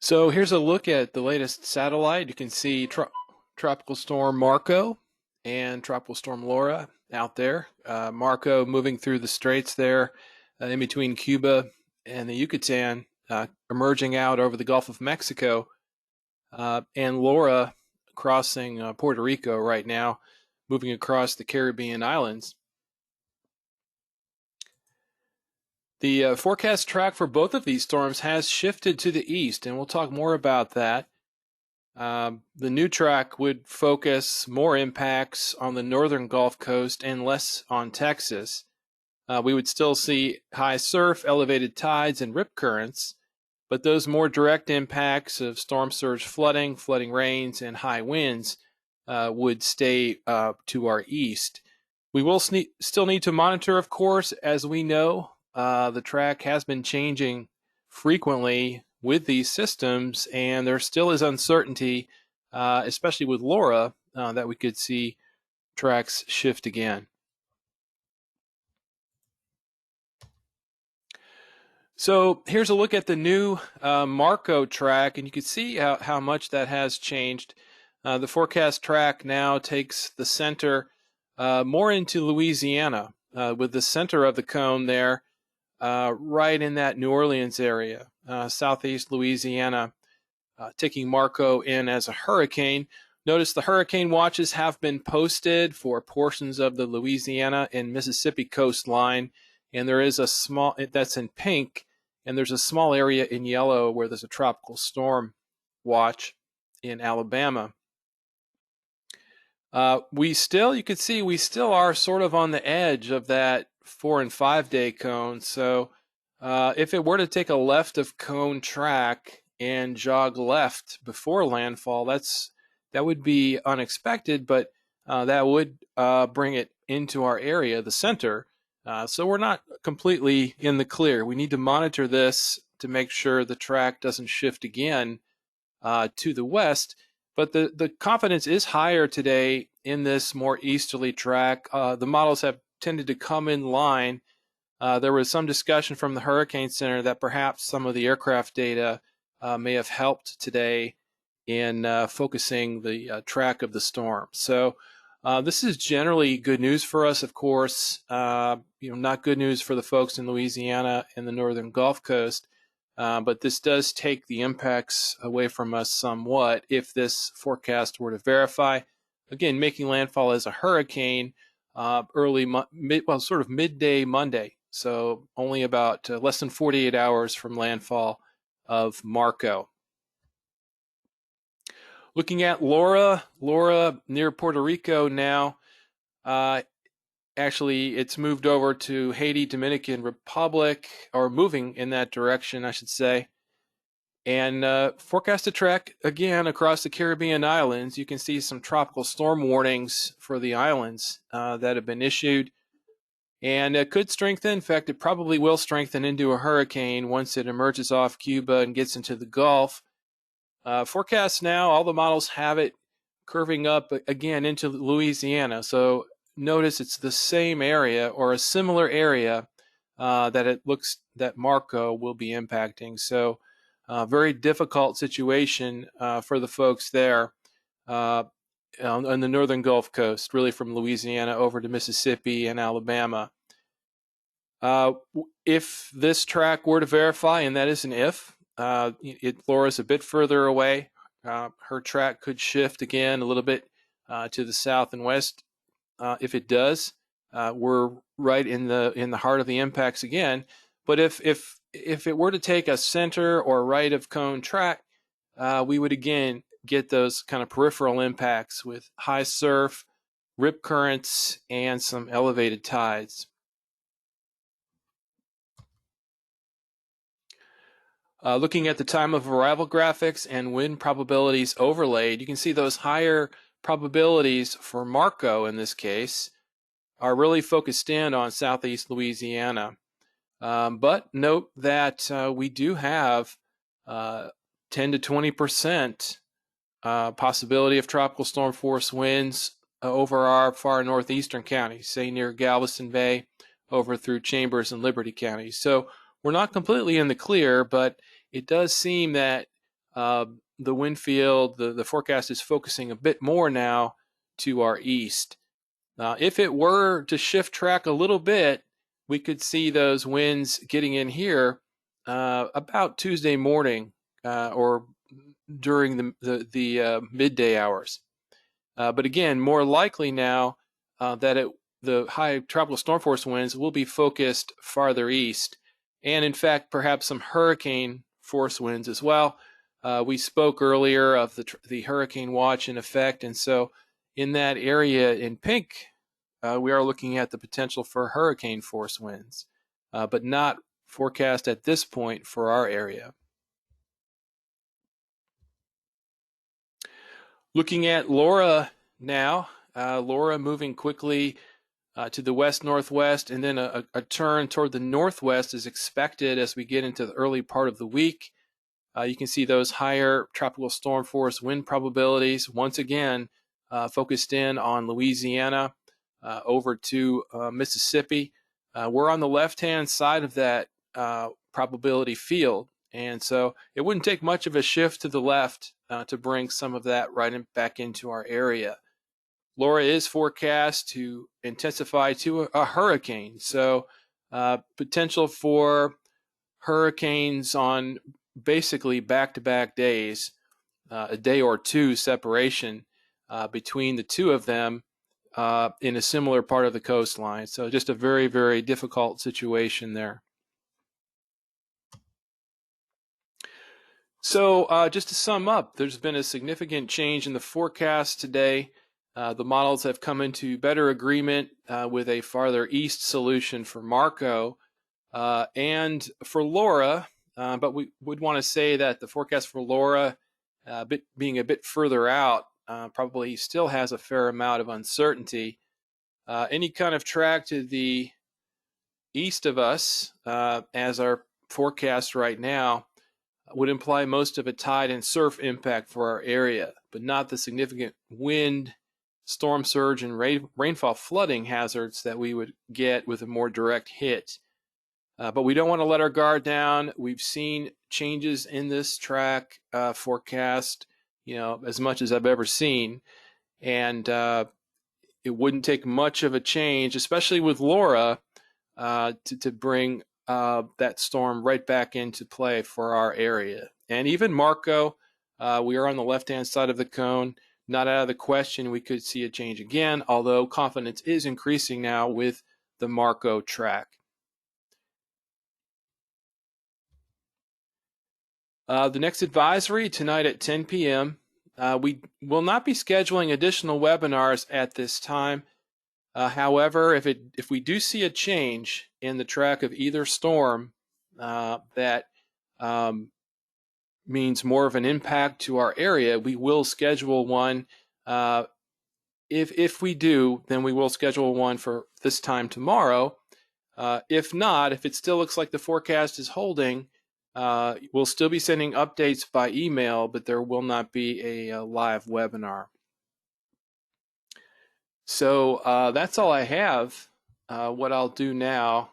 So here's a look at the latest satellite. You can see Tropical Storm Marco and Tropical Storm Laura out there. Marco moving through the straits there in between Cuba and the Yucatan, emerging out over the Gulf of Mexico, and Laura crossing Puerto Rico right now, moving across the Caribbean islands. The forecast track for both of these storms has shifted to the east, and we'll talk more about that. The new track would focus more impacts on the northern Gulf Coast and less on Texas. We would still see high surf, elevated tides, and rip currents, but those more direct impacts of storm surge flooding, flooding rains, and high winds would stay to our east. We will still need to monitor, of course, as we know. The track has been changing frequently with these systems, and there still is uncertainty, especially with Laura, that we could see tracks shift again. So here's a look at the new Marco track, and you can see how much that has changed. The forecast track now takes the center more into Louisiana, with the center of the cone there right in that New Orleans area, southeast Louisiana, taking Marco in as a hurricane. Notice the hurricane watches have been posted for portions of the Louisiana and Mississippi coastline, and there is a small, that's in pink, and there's a small area in yellow where there's a tropical storm watch in Alabama. You can see we still are sort of on the edge of that 4 and 5 day cone. So if it were to take a left of cone track and jog left before landfall, that would be unexpected, but that would bring it into our area, the center. So we're not completely in the clear. We need to monitor this to make sure the track doesn't shift again to the west. But the confidence is higher today in this more easterly track. The models have tended to come in line. There was some discussion from the Hurricane Center that perhaps some of the aircraft data may have helped today in focusing the track of the storm. So this is generally good news for us, of course. Not good news for the folks in Louisiana and the northern Gulf Coast. But this does take the impacts away from us somewhat if this forecast were to verify. Again, making landfall as a hurricane sort of midday Monday. So only about less than 48 hours from landfall of Marco. Looking at Laura near Puerto Rico now. Actually, it's moved over to Haiti, Dominican Republic, or moving in that direction, I should say. And forecast to track again across the Caribbean islands. You can see some tropical storm warnings for the islands that have been issued. And it could strengthen. In fact, it probably will strengthen into a hurricane once it emerges off Cuba and gets into the Gulf. Forecast now, all the models have it curving up again into Louisiana. So notice it's the same area or a similar area that it looks that Marco will be impacting. So very difficult situation for the folks there on the northern Gulf Coast, really from Louisiana over to Mississippi and Alabama. If this track were to verify, and that is an if, Laura's a bit further away. Her track could shift again a little bit to the south and west. If it does, we're right in the heart of the impacts again. But if it were to take a center or right of cone track, we would again get those kind of peripheral impacts with high surf, rip currents, and some elevated tides. Looking at the time of arrival graphics and wind probabilities overlaid, you can see those higher probabilities for Marco in this case are really focused in on southeast Louisiana. But note that we do have 10 to 20% possibility of tropical storm force winds over our far northeastern counties, say near Galveston Bay, over through Chambers and Liberty counties. So we're not completely in the clear, but it does seem that the wind field, the forecast is focusing a bit more now to our east. If it were to shift track a little bit, we could see those winds getting in here about Tuesday morning or during the midday hours. But again, more likely now that the high tropical storm force winds will be focused farther east, and in fact, perhaps some hurricane force winds as well. We spoke earlier of the hurricane watch in effect, and so in that area in pink, we are looking at the potential for hurricane force winds, but not forecast at this point for our area. Looking at Laura now, Laura moving quickly to the west-northwest, and then a turn toward the northwest is expected as we get into the early part of the week. You can see those higher tropical storm force wind probabilities once again focused in on Louisiana over to Mississippi. We're on the left-hand side of that probability field, and so it wouldn't take much of a shift to the left to bring some of that back into our area. Laura is forecast to intensify to a hurricane, so potential for hurricanes on basically back-to-back days, a day or two separation between the two of them in a similar part of the coastline. So just a very, very difficult situation there. So just to sum up, there's been a significant change in the forecast today. The models have come into better agreement with a farther east solution for Marco and for Laura, but we would want to say that the forecast for Laura, being a bit further out, probably still has a fair amount of uncertainty. Any kind of track to the east of us, as our forecast right now, would imply most of a tide and surf impact for our area, but not the significant wind, storm surge, and rainfall flooding hazards that we would get with a more direct hit. But we don't want to let our guard down. We've seen changes in this track forecast, as much as I've ever seen. And it wouldn't take much of a change, especially with Laura, to bring that storm right back into play for our area. And even Marco, we are on the left-hand side of the cone. Not out of the question we could see a change again, although confidence is increasing now with the Marco track. The next advisory tonight at 10 p.m. We will not be scheduling additional webinars at this time. However, if we do see a change in the track of either storm that means more of an impact to our area, we will schedule one. If we do, then we will schedule one for this time tomorrow. If not, if it still looks like the forecast is holding, we'll still be sending updates by email, but there will not be a live webinar. So that's all I have. What I'll do now